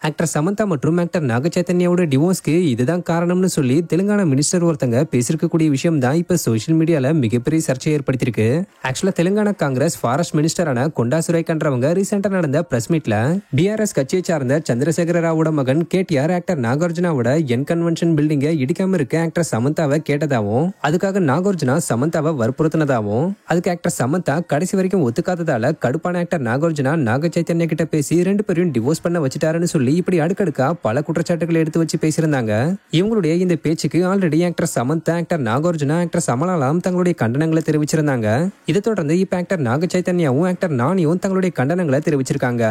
Actor Samantha மற்றும் actor நாக சைத்தன்யாவோட டிவோர்ஸ்க்கு இதுதான் காரணம்னு சொல்லி தெலுங்கானா மினிஸ்டர் ஒருத்தங்க பேசிருக்கக்கூடிய விஷயம் தான் இப்ப சோசியல் மீடியால மிகப்பெரிய சர்ச்சையை ஏற்படுத்தியிருக்கு. ஆக்சுவலா தெலுங்கானா காங்கிரஸ் ஃபாரஸ்ட் மினிஸ்டரான கொண்டா சுரேகன்றவங்க ரீசெண்டா நடந்த பிரஸ் மீட்ல பிஆர்எஸ் கட்சியை சார்ந்த சந்திரசேகர ராவோட மகன் கேடிஆர் ஆக்டர் நாகார்ஜுனாவோட என் கன்வென்ஷன் பில்டிங்கை இடிக்காம இருக்க ஆக்டர் சமந்தாவை கேட்டதாவும் அதுக்காக நாகார்ஜுனா சமந்தாவை வற்புறுத்தினதாவும் அதுக்கு ஆக்டர் சமந்தா கடைசி வரைக்கும் ஒத்துக்காததால கடுப்பான ஆக்டர் நாகார்ஜுனா நாக சைத்தன்யா கிட்ட பேசி 2 பேரையும் டிவோர்ஸ் பண்ண வச்சுட்டாருன்னு சொல்லி இப்படி அடுக்கடுக்கா பல குற்றச்சாட்டுகளை எடுத்து வச்சு பேசியிருந்தாங்க. இவங்களுடைய இந்த பேச்சுக்கு already actor Samantha, actor Nagarjuna, actor சமலாலாம் தங்களுடைய கண்டனங்களை தெரிவிச்சிருந்தாங்க. இதை தொடர்ந்து இப்ப ஆக்டர் நாக சைத்தன்யாவும் ஆக்டர் நானியும் தங்களுடைய கண்டனங்களை தெரிவிச்சிருக்காங்க.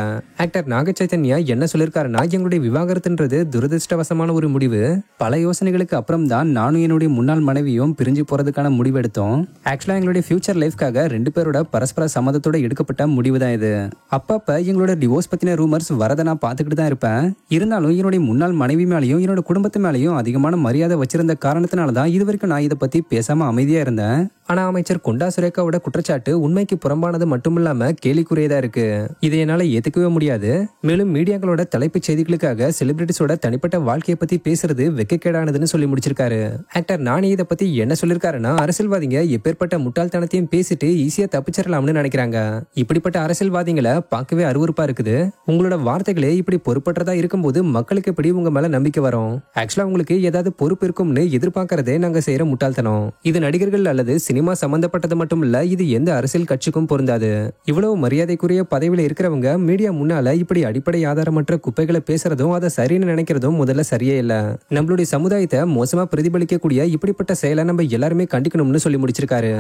ஆக்டர் நாக சைத்தன்யா என்ன சொல்லிருக்காருன்னா, எங்களுடைய விவாகரத்துன்றது துரதிருஷ்டவசமான ஒரு முடிவு. பல யோசனைகளுக்கு அப்புறம் தான் நானும் என்னுடைய முன்னாள் மனைவியும் பிரிஞ்சு போறதுக்கான முடிவு எடுத்தோம். ஆக்சுவலா எங்களுடைய ஃபியூச்சர் லைஃப்காக 2 பேரோட பரஸ்பர சம்மதத்தோட எடுக்கப்பட்ட முடிவு தான் இது. அப்பப்ப எங்களோட டிவோர்ஸ் பத்தின ரூமர்ஸ் வரதை நான் பார்த்துக்கிட்டு தான் இருப்பேன். இருந்தாலும் என்னுடைய முன்னாள் மனைவி மேலையும் என்னோட குடும்பத்து மேலையும் அதிகமான மரியாதை வச்சிருந்த காரணத்தினாலதான் இது வரைக்கும் நான் இதை பத்தி பேசாம அமைதியா இருந்தேன். ஆனா அமைச்சர் கொண்டா சுரேகாவோட குற்றச்சாட்டு உண்மைக்கு புறம்பானது மட்டும் இல்லாம கேலிக்குரியதா இருக்கு. இதை என்னால ஏத்துக்கவே முடியாது. மேலும் மீடியாக்களோட தலைப்புச் செய்திகளுக்காக செலிபிரிட்டிஸோட தனிப்பட்ட வாழ்க்கையை பத்தி பேசுறது வெக்கக்கேடானதுன்னு சொல்லி முடிச்சிருக்காரு. ஆக்டர் நானி இதை பத்தி என்ன சொல்லிருக்காருன்னா, அரசியல்வாதிங்க எப்பேற்பட்ட முட்டாள்தனத்தையும் பேசிட்டு ஈஸியா தப்பிச்சிடலாம்னு நினைக்கிறாங்க. இப்படிப்பட்ட அரசியல்வாதிகளை பார்க்கவே அருவருப்பா இருக்குது. உங்களோட வார்த்தைகளே இப்படி பொறுப்பற்றதா இருக்கும்போது மக்களுக்கு எப்படி உங்க மேல நம்பிக்கை வரும்? ஆக்சுவலா உங்களுக்கு ஏதாவது பொறுப்பு இருக்கும்னு எதிர்பார்க்கறதே நாங்க செய்யற முட்டாள்தனம். இது நடிகர்கள் அல்லது சினிமா சம்பந்தப்பட்டது மட்டும் இல்ல, இது எந்த அரசியல் கட்சிக்கும் பொருந்தாது. இவ்வளவு மரியாதைக்குரிய பதவியில இருக்கிறவங்க மீடியா முன்னால இப்படி அடிப்படை ஆதாரமற்ற குப்பைகளை பேசுறதும் அதை சரின்னு நினைக்கிறதும் முதல்ல சரியே இல்ல. நம்மளுடைய சமுதாயத்தை மோசமா பிரதிபலிக்கக்கூடிய இப்படிப்பட்ட செயலை நம்ம எல்லாருமே கண்டிக்கணும்னு சொல்லி முடிச்சிருக்காரு.